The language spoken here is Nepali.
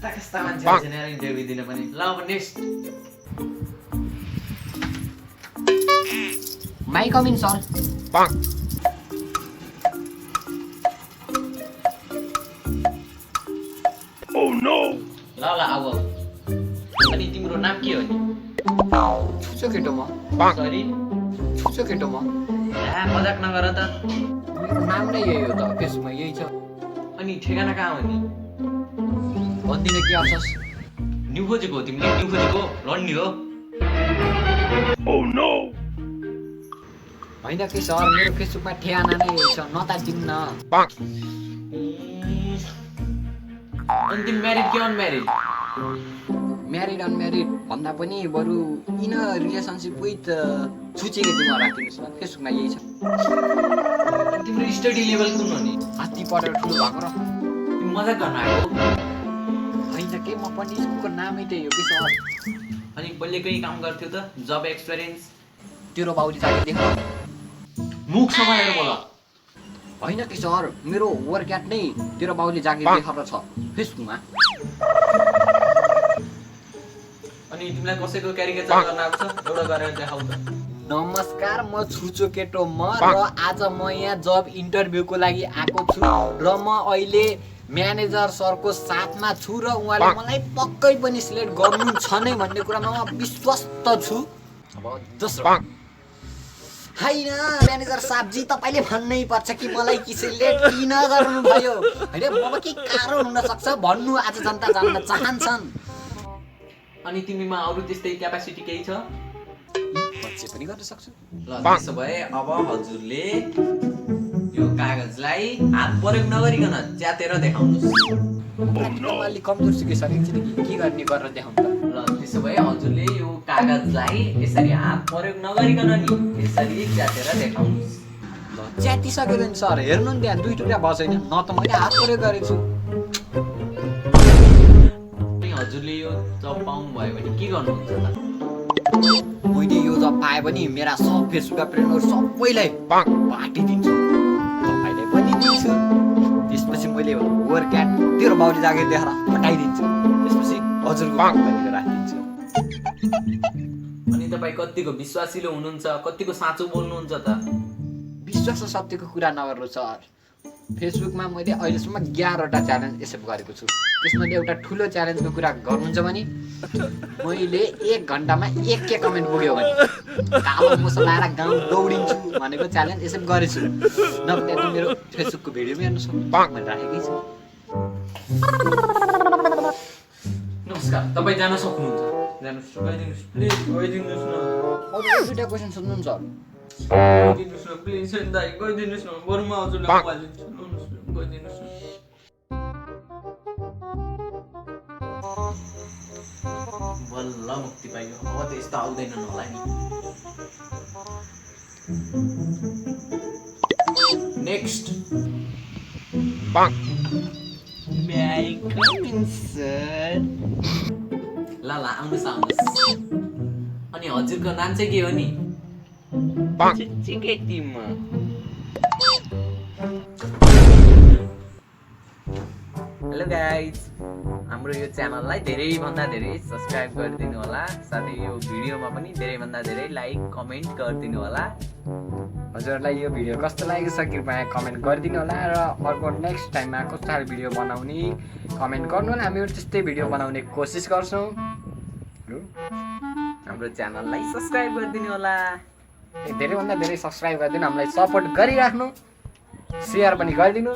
कस्ता मान्छे छैन यार इन्टरभ्यु दिन पनि ल अब next my com in sir ल अब अनि तिम्रो नाम के हो नि छुचो केटो म सरी छुचो केटो म मजाक नगर त मेरो नाम नै यही हो त फेसबुकमा यही छ अनि ठेगाना कहाँ हो नि भन्दिनँ के आउँछस् न्यु खोजेको हो तिमीले न्यु खोजेको लड्ने हो होइन कि सर मेरो फेसबुकमा ठेगाना नै यही छ नतातिम न अनि तिमी म्यारिड कि अनम्यारिड म्यारिड अनम्यारिड भन्दा पनि बरु इन रिलेसनसिप विथ छुचेको दिनमा राखिदिनुहोस् न फेसबुकमा यही छ अनि तिम्रो स्टडी लेभल कुन हो नि हात्ती पढेर ठुलो भएको र तिमी मजाक गर्न आएको होइन के म पनि स्कुलको नामै त्यही हो कि सर अनि पहिले कहीँ काम गर्थ्यौ त जब एक्सपिरियन्स तेरो बाउले जाके देख मुख सम्हालेर बोल होइन कि सर मेरो वर्कआउट नै तेरो बाउले जागिर देखाएर छ फेसबुकमा अनि तिमीलाई कसैको क्यारिकेचर गर्न आएको छ एउटा गरेर देखाउ त नमस्कार म छुचो केटो म र आज म यहाँ जब इन्टरभ्यूको लागि आएको छु र म अहिले म्यानेजर सरको साथमा छु र उहाँले मलाई पक्कै पनि सिलेक्ट गर्नुहुन्छ नै भन्ने कुरामा म विश्वस्त छु अब दोस्रो होइन म्यानेजर साहबजी तपाईँले भन्नै पर्छ कि मलाई कि सिलेक्ट किन गर्नुभयो होइन ममा के कारण हुन सक्छ भन्नु आज जनता जान्न चाहन्छन् अनि तिमीमा अरू त्यस्तै क्यापासिटी केही छ बच्चे पनि गर्न सक्छु ल त्यसो भए अब हजुरले यो कागजलाई हात प्रयोग नगरिकन च्यातेर देखाउनुहोस् अलिक कमजोर छु कि सर एकचोटि के गर्ने गरेर देखाउनु त ल त्यसो भए हजुरले यो कागजलाई यसरी हात प्रयोग नगरिकन नि यसरी च्यातेर देखाउनुहोस् ल च्यातिसक्यो नि सर हेर्नु नि त्यहाँ दुई टुक्रा भएको छैन न त मैले हात प्रयोग गरेको छु अनि हजुरले यो जब पाउनुभयो भने के गर्नुहुन्छ त मैले यो जब पाएँ पनि मेरा सब फेसबुकका फ्रेन्डहरू सबैलाई बाँटिदिन्छु तपाईँलाई पनि दिन्छु त्यसपछि मैले वर्कआउट तेरो बाउले जागिर देखाएर हटाइदिन्छु त्यसपछि हजुरको कम्पनीको राखिदिन्छु अनि तपाईँ कतिको विश्वासिलो हुनुहुन्छ कतिको साँचो बोल्नुहुन्छ त विश्वास र सत्यको कुरा नगर्नु सर फेसबुकमा मैले अहिलेसम्म 11वटा च्यालेन्ज एक्सेप्ट गरेको छु त्यसमा एउटा ठुलो च्यालेन्जको कुरा गर्नुहुन्छ भने मैले 1 घन्टामा 1 के कमेन्ट पुग्यो भने कालो मोसो लाएर गाउँ दौडिन्छु भनेको च्यालेन्ज एक्सेप्ट गरेछु नभए त मेरो फेसबुकको भिडियोमा हेर्नु सक्नु मैले राखेकै छु नमस्कार तपाईँ जान सक्नुहुन्छ जानुहोस् गइदिनुहोस् प्लिज गइदिनुहोस् न अरू दुईटा क्वेसन सोध्नु नि सर गइदिनुहोस् न प्लिज दाइ गइदिनुहोस् न बरु म हजुरलाई उमालिदिन्छु गइदिनुहोस् न बल्ल मुक्ति पाइयो अब त यस्तो आउँदैनन् होला नि नेक्स्ट ल आउनुहोस् अनि हजुरको नाम चाहिँ के हो नि हेलो गाइज हाम्रो यो च्यानललाई धेरैभन्दा धेरै सब्सक्राइब गरिदिनु होला साथै यो भिडियोमा पनि धेरैभन्दा धेरै लाइक कमेन्ट गरिदिनु होला हजुरहरूलाई यो भिडियो कस्तो लागेको छ कृपया कमेन्ट गरिदिनु होला र अर्को नेक्स्ट टाइममा कस्तो खालको भिडियो बनाउने कमेन्ट गर्नु होला हामीहरू त्यस्तै भिडियो बनाउने कोसिस गर्छौँ हाम्रो च्यानललाई सब्सक्राइब गरिदिनु होला धेरैभन्दा धेरै सब्सक्राइब गरिदिनु हामीलाई सपोर्ट गरिराख्नु सेयर पनि गरिदिनु